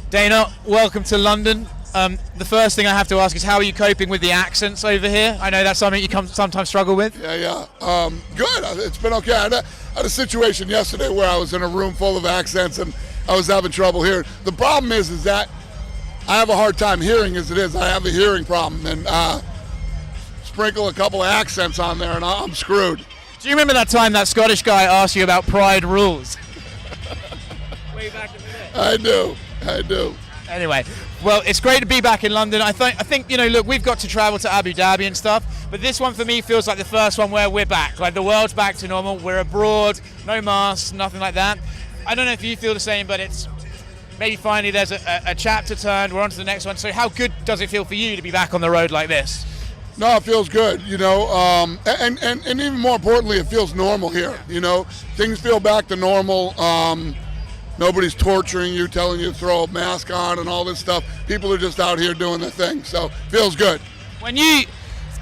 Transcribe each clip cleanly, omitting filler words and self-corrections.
Dana, welcome to London. The first thing I have to ask is, how are you coping with the accents over here? I know that's something you sometimes struggle with. Yeah. Good. It's been okay. I had a situation yesterday where I was in a room full of accents and I was having trouble hearing. The problem is that I have a hard time hearing as it is. I have a hearing problem, and sprinkle a couple of accents on there and I'm screwed. Do you remember that time that Scottish guy asked you about Pride rules? Way back in the day. I do. Anyway, well, it's great to be back in London. I think look, we've got to travel to Abu Dhabi and stuff, but this one for me feels like the first one where we're back. Like, the world's back to normal. We're abroad, no masks, nothing like that. I don't know if you feel the same, but it's maybe finally there's a chapter turned. We're on to the next one. So how good does it feel for you to be back on the road like this? No, it feels good, and even more importantly, it feels normal here. Things feel back to normal. Nobody's torturing you, telling you to throw a mask on and all this stuff. People are just out here doing their thing, so feels good. When you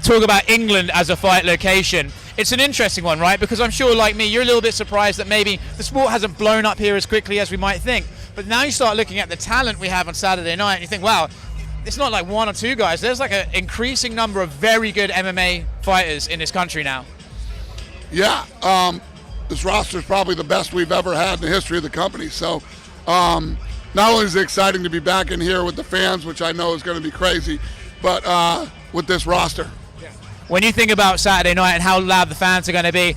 talk about England as a fight location, it's an interesting one, right? Because I'm sure, like me, you're a little bit surprised that maybe the sport hasn't blown up here as quickly as we might think. But now you start looking at the talent we have on Saturday night and you think, wow, it's not like one or two guys. There's like an increasing number of very good MMA fighters in this country now. Yeah, this roster is probably the best we've ever had in the history of the company. So not only is it exciting to be back in here with the fans, which I know is going to be crazy, but with this roster. When you think about Saturday night and how loud the fans are going to be,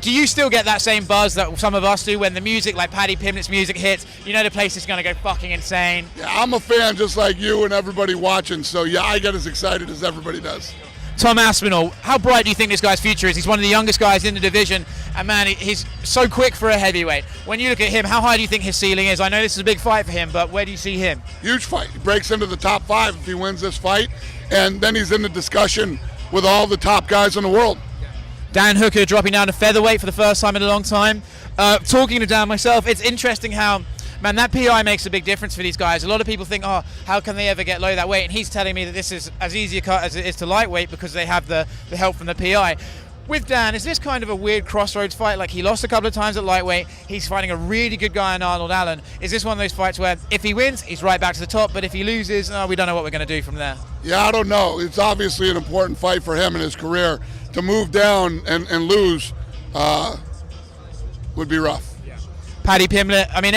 do you still get that same buzz that some of us do when the music, like Paddy Pimblett's music, hits? You know the place is going to go fucking insane. Yeah, I'm a fan just like you and everybody watching, so yeah, I get as excited as everybody does. Tom Aspinall, how bright do you think this guy's future is? He's one of the youngest guys in the division, and man, he's so quick for a heavyweight. When you look at him, how high do you think his ceiling is? I know this is a big fight for him, but where do you see him? Huge fight. He breaks into the top 5 if he wins this fight, and then he's in the discussion with all the top guys in the world. Dan Hooker dropping down to featherweight for the first time in a long time. Talking to Dan myself, it's interesting how, man, that PI makes a big difference for these guys. A lot of people think, oh, how can they ever get low that weight? And he's telling me that this is as easy a cut as it is to lightweight because they have the help from the PI. With Dan, is this kind of a weird crossroads fight? Like, he lost a couple of times at lightweight. He's fighting a really good guy in Arnold Allen. Is this one of those fights where if he wins, he's right back to the top, but if he loses, we don't know what we're going to do from there? Yeah, I don't know. It's obviously an important fight for him in his career. To move down and lose would be rough. Yeah. Paddy Pimblett, I mean,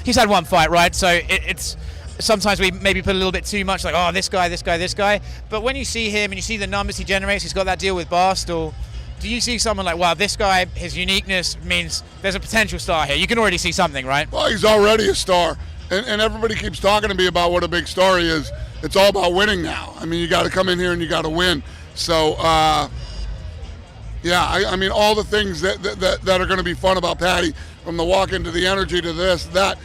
he's had one fight, right? So it's sometimes we maybe put a little bit too much, like, oh, this guy. But when you see him and you see the numbers he generates, he's got that deal with Barstool. Do you see someone like, wow, this guy, his uniqueness means there's a potential star here? You can already see something, right? Well, he's already a star. And everybody keeps talking to me about what a big star he is. It's all about winning now. I mean, you got to come in here and you got to win. So, I mean, all the things that are going to be fun about Paddy, from the walk-in to the energy to this, that,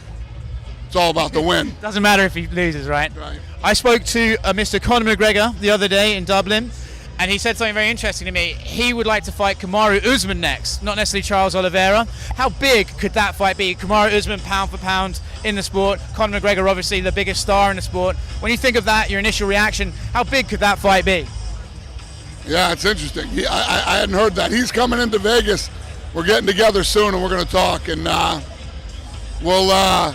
it's all about the win. Doesn't matter if he loses, right? Right. I spoke to Mr. Conor Mcgregor the other day in Dublin, and he said something very interesting to me. He would like to fight Kamaru Usman next, not necessarily Charles Oliveira. How big could that fight be? Kamaru Usman, pound for pound in the sport. Conor McGregor, obviously the biggest star in the sport. When you think of that, your initial reaction, how big could that fight be? Yeah, it's interesting. I hadn't heard that. He's coming into Vegas. We're getting together soon, and we're going to talk, and we'll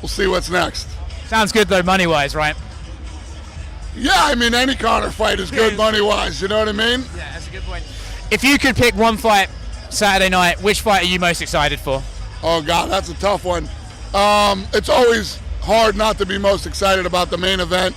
see what's next. Sounds good, though, money-wise, right? Yeah, I mean, any Conor fight is good money-wise, you know what I mean? Yeah, that's a good point. If you could pick one fight Saturday night, which fight are you most excited for? Oh, God, that's a tough one. It's always hard not to be most excited about the main event,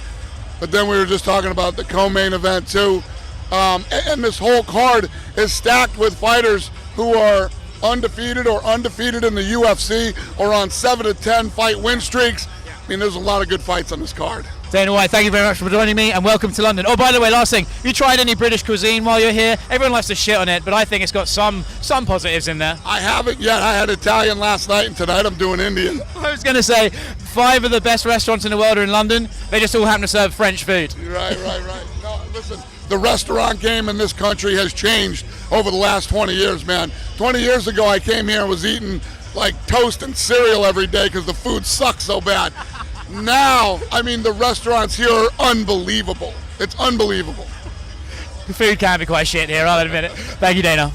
but then we were just talking about the co-main event, too. And this whole card is stacked with fighters who are undefeated or undefeated in the UFC or on 7 to 10 fight win streaks. I mean, there's a lot of good fights on this card. Dana White, thank you very much for joining me, and welcome to London. Oh, by the way, last thing, have you tried any British cuisine while you're here? Everyone likes to shit on it, but I think it's got some positives in there. I haven't yet. I had Italian last night, and tonight I'm doing Indian. I was going to say, 5 of the best restaurants in the world are in London. They just all happen to serve French food. Right. No, listen, the restaurant game in this country has changed over the last 20 years, man. 20 years ago, I came here and was eating like toast and cereal every day because the food sucks so bad. Now, I mean, the restaurants here are unbelievable. It's unbelievable. The food can be quite shit here, I'll admit it. Thank you, Dana.